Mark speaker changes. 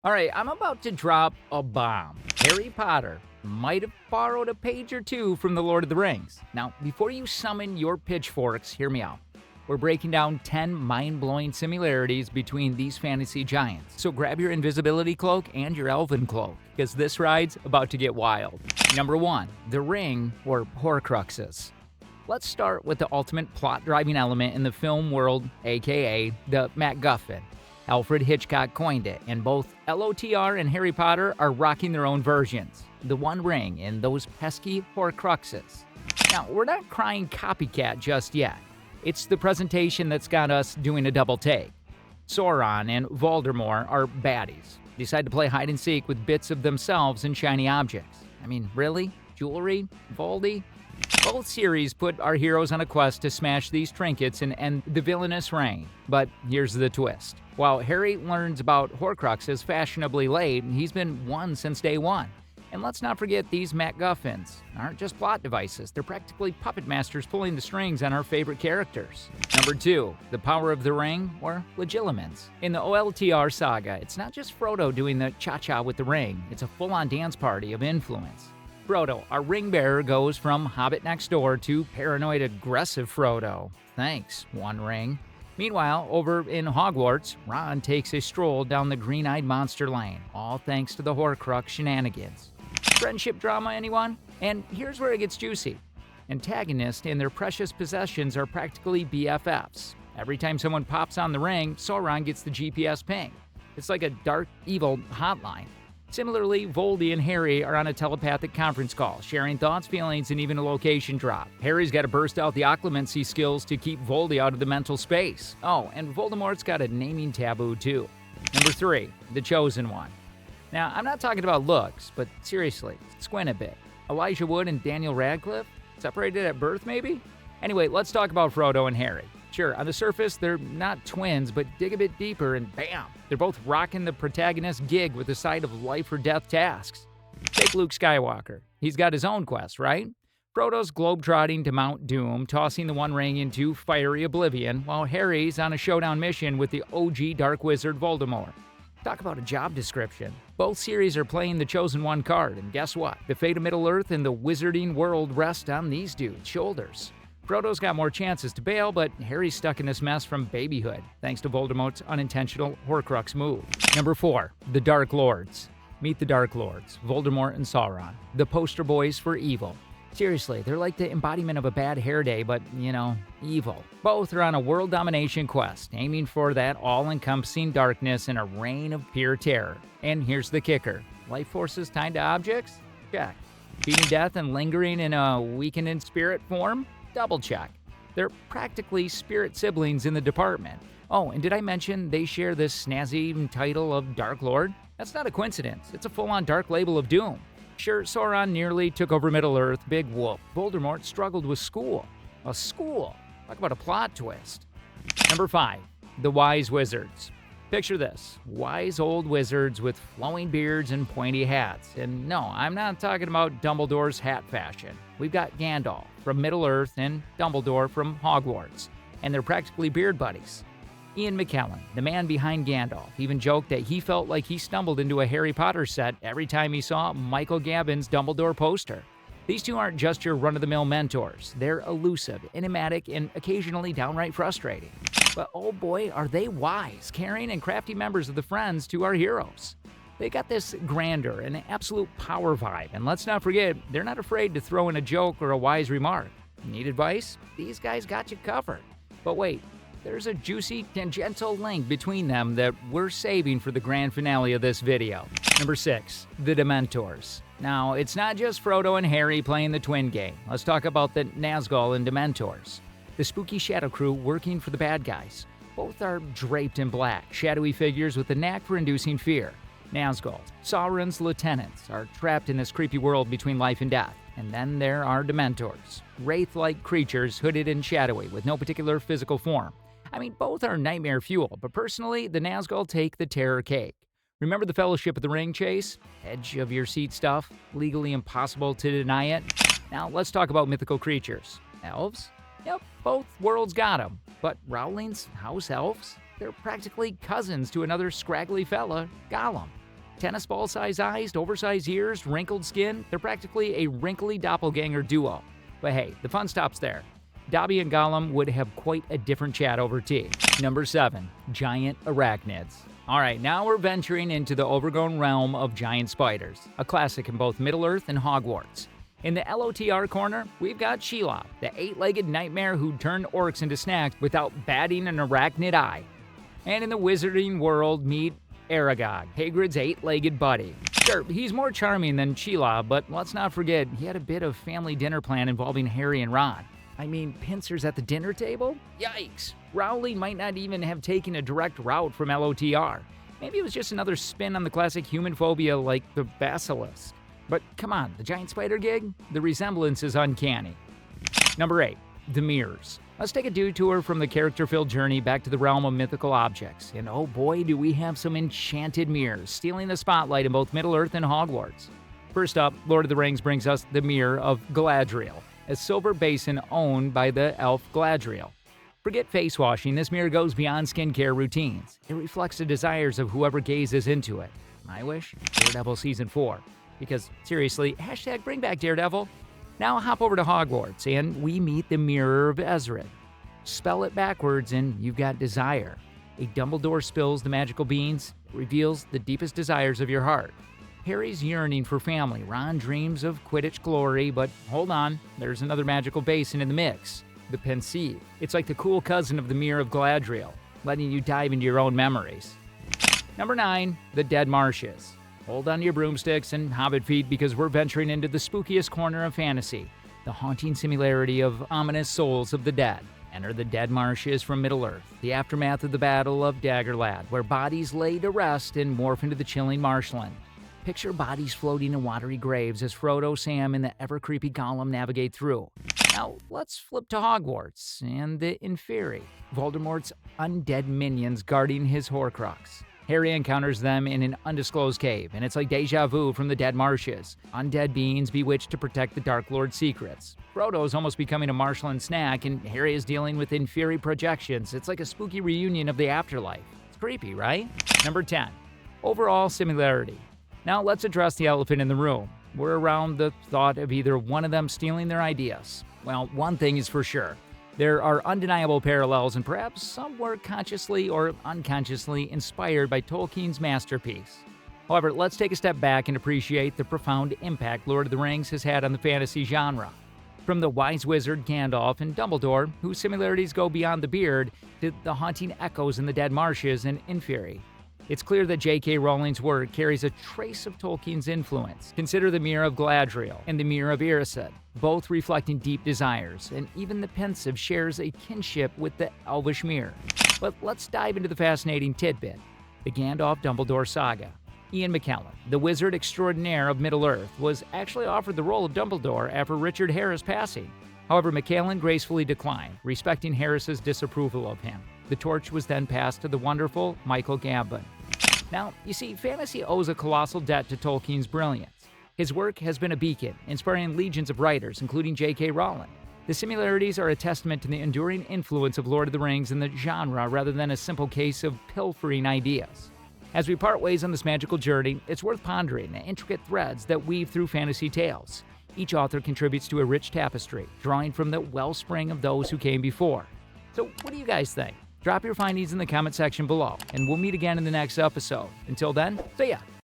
Speaker 1: All right, I'm about to drop a bomb. Harry Potter might have borrowed a page or two from The Lord of the Rings. Now, before you summon your pitchforks, hear me out. We're breaking down 10 mind-blowing similarities between these fantasy giants. So grab your invisibility cloak and your elven cloak, because this ride's about to get wild. Number 1, the ring, or Horcruxes. Let's start with the ultimate plot-driving element in the film world, aka the MacGuffin. Alfred Hitchcock coined it, and both LOTR and Harry Potter are rocking their own versions. The One Ring and those pesky Horcruxes. Now, we're not crying copycat just yet. It's the presentation that's got us doing a double take. Sauron and Voldemort are baddies. Decide to play hide and seek with bits of themselves and shiny objects. I mean, really? Jewelry? Voldy? Both series put our heroes on a quest to smash these trinkets and end the villainous reign. But here's the twist. While Harry learns about Horcruxes fashionably late, he's been one since day one. And let's not forget these MacGuffins aren't just plot devices, they're practically puppet masters pulling the strings on our favorite characters. Number 2, the power of the ring, or legilimens. In the OLTR saga, it's not just Frodo doing the cha-cha with the ring, it's a full-on dance party of influence. Frodo, our ring bearer, goes from Hobbit next door to paranoid aggressive Frodo. Thanks, One Ring. Meanwhile, over in Hogwarts, Ron takes a stroll down the green-eyed monster lane, all thanks to the Horcrux shenanigans. Friendship drama, anyone? And here's where it gets juicy. Antagonists and their precious possessions are practically BFFs. Every time someone pops on the ring, Sauron gets the GPS ping. It's like a dark, evil hotline. Similarly, Voldy and Harry are on a telepathic conference call, sharing thoughts, feelings, and even a location drop. Harry's got to burst out the occlumency skills to keep Voldy out of the mental space. Oh, and Voldemort's got a naming taboo, too. Number 3, the Chosen One. Now, I'm not talking about looks, but seriously, squint a bit. Elijah Wood and Daniel Radcliffe? Separated at birth, maybe? Anyway, let's talk about Frodo and Harry. Sure, on the surface, they're not twins, but dig a bit deeper and bam! They're both rocking the protagonist's gig with a side of life or death tasks. Take Luke Skywalker. He's got his own quest, right? Frodo's globetrotting to Mount Doom, tossing the One Ring into fiery oblivion, while Harry's on a showdown mission with the OG Dark Wizard Voldemort. Talk about a job description. Both series are playing the Chosen One card, and guess what? The fate of Middle-earth and the wizarding world rest on these dudes' shoulders. Frodo's got more chances to bail, but Harry's stuck in this mess from babyhood, thanks to Voldemort's unintentional Horcrux move. Number 4, the Dark Lords. Meet the Dark Lords, Voldemort and Sauron, the poster boys for evil. Seriously, they're like the embodiment of a bad hair day, but, evil. Both are on a world domination quest, aiming for that all-encompassing darkness and a reign of pure terror. And here's the kicker. Life forces tied to objects? Check. Beating death and lingering in a weakened in spirit form? Double check. They're practically spirit siblings in the department. Oh, and did I mention they share this snazzy title of Dark Lord? That's not a coincidence. It's a full-on dark label of doom. Sure, Sauron nearly took over Middle-earth, big whoop. Voldemort struggled with school. A school? Talk about a plot twist. Number 5, the Wise Wizards. Picture this, wise old wizards with flowing beards and pointy hats. And no, I'm not talking about Dumbledore's hat fashion. We've got Gandalf from Middle-earth and Dumbledore from Hogwarts. And they're practically beard buddies. Ian McKellen, the man behind Gandalf, even joked that he felt like he stumbled into a Harry Potter set every time he saw Michael Gambon's Dumbledore poster. These two aren't just your run-of-the-mill mentors. They're elusive, enigmatic, and occasionally downright frustrating. But oh boy, are they wise, caring, and crafty members of the Friends to our heroes. They got this grandeur and absolute power vibe, and let's not forget, they're not afraid to throw in a joke or a wise remark. Need advice? These guys got you covered. But wait, there's a juicy tangential link between them that we're saving for the grand finale of this video. Number 6, the Dementors. Now, it's not just Frodo and Harry playing the twin game. Let's talk about the Nazgul and Dementors. The spooky shadow crew working for the bad guys. Both are draped in black, shadowy figures with a knack for inducing fear. Nazgul, Sauron's lieutenants, are trapped in this creepy world between life and death. And then there are Dementors, wraith-like creatures hooded and shadowy with no particular physical form. I mean, both are nightmare fuel, but personally, the Nazgul take the terror cake. Remember the Fellowship of the Ring chase? Edge of your seat stuff? Legally impossible to deny it? Now, let's talk about mythical creatures. Elves? Yep, both worlds got them. But Rowling's house elves? They're practically cousins to another scraggly fella, Gollum. Tennis ball-sized eyes, oversized ears, wrinkled skin, they're practically a wrinkly doppelganger duo. But hey, the fun stops there. Dobby and Gollum would have quite a different chat over tea. Number 7. Giant arachnids. Alright, now we're venturing into the overgrown realm of giant spiders, a classic in both Middle-earth and Hogwarts. In the LOTR corner, we've got Shelob, the 8-legged nightmare who turned orcs into snacks without batting an arachnid eye. And in the wizarding world, meet Aragog, Hagrid's 8-legged buddy. Sure, he's more charming than Shelob, but let's not forget he had a bit of family dinner plan involving Harry and Ron. I mean, pincers at the dinner table? Yikes! Rowling might not even have taken a direct route from LOTR. Maybe it was just another spin on the classic human phobia like the basilisk. But come on, the giant spider gig? The resemblance is uncanny. Number 8. The mirrors. Let's take a detour from the character-filled journey back to the realm of mythical objects. And oh boy, do we have some enchanted mirrors, stealing the spotlight in both Middle-earth and Hogwarts. First up, Lord of the Rings brings us the Mirror of Galadriel, a silver basin owned by the elf Galadriel. Forget face washing, this mirror goes beyond skincare routines. It reflects the desires of whoever gazes into it. My wish? Daredevil Season 4. Because, seriously, hashtag bring back Daredevil. Now hop over to Hogwarts, and we meet the Mirror of Ezred. Spell it backwards, and you've got desire. A Dumbledore spills the magical beans, reveals the deepest desires of your heart. Harry's yearning for family, Ron dreams of Quidditch glory, but hold on, there's another magical basin in the mix. The Pensieve. It's like the cool cousin of the Mirror of Galadriel, letting you dive into your own memories. Number 9. The Dead Marshes. Hold on to your broomsticks and hobbit feet because we're venturing into the spookiest corner of fantasy, the haunting similarity of ominous souls of the dead. Enter the Dead Marshes from Middle-earth, the aftermath of the Battle of Daggerlad, where bodies lay to rest and morph into the chilling marshland. Picture bodies floating in watery graves as Frodo, Sam, and the ever-creepy Gollum navigate through. Now, let's flip to Hogwarts and the Inferi, Voldemort's undead minions guarding his Horcrux. Harry encounters them in an undisclosed cave, and it's like deja vu from the Dead Marshes. Undead beings bewitched to protect the Dark Lord's secrets. Frodo's almost becoming a marshland snack, and Harry is dealing with Inferi projections. It's like a spooky reunion of the afterlife. It's creepy, right? Number 10. Overall similarity. Now let's address the elephant in the room. We're around the thought of either one of them stealing their ideas. Well, one thing is for sure. There are undeniable parallels, and perhaps some were consciously or unconsciously inspired by Tolkien's masterpiece. However, let's take a step back and appreciate the profound impact Lord of the Rings has had on the fantasy genre. From the wise wizard Gandalf and Dumbledore, whose similarities go beyond the beard, to the haunting echoes in the Dead Marshes and Inferi. It's clear that J.K. Rowling's work carries a trace of Tolkien's influence. Consider the Mirror of Galadriel and the Mirror of Erised, both reflecting deep desires, and even the Pensieve shares a kinship with the Elvish Mirror. But let's dive into the fascinating tidbit, the Gandalf-Dumbledore saga. Ian McKellen, the wizard extraordinaire of Middle-earth, was actually offered the role of Dumbledore after Richard Harris' passing. However, McKellen gracefully declined, respecting Harris's disapproval of him. The torch was then passed to the wonderful Michael Gambon. Now, you see, fantasy owes a colossal debt to Tolkien's brilliance. His work has been a beacon, inspiring legions of writers, including J.K. Rowling. The similarities are a testament to the enduring influence of Lord of the Rings in the genre rather than a simple case of pilfering ideas. As we part ways on this magical journey, it's worth pondering the intricate threads that weave through fantasy tales. Each author contributes to a rich tapestry, drawing from the wellspring of those who came before. So, what do you guys think? Drop your findings in the comment section below, and we'll meet again in the next episode. Until then, see ya!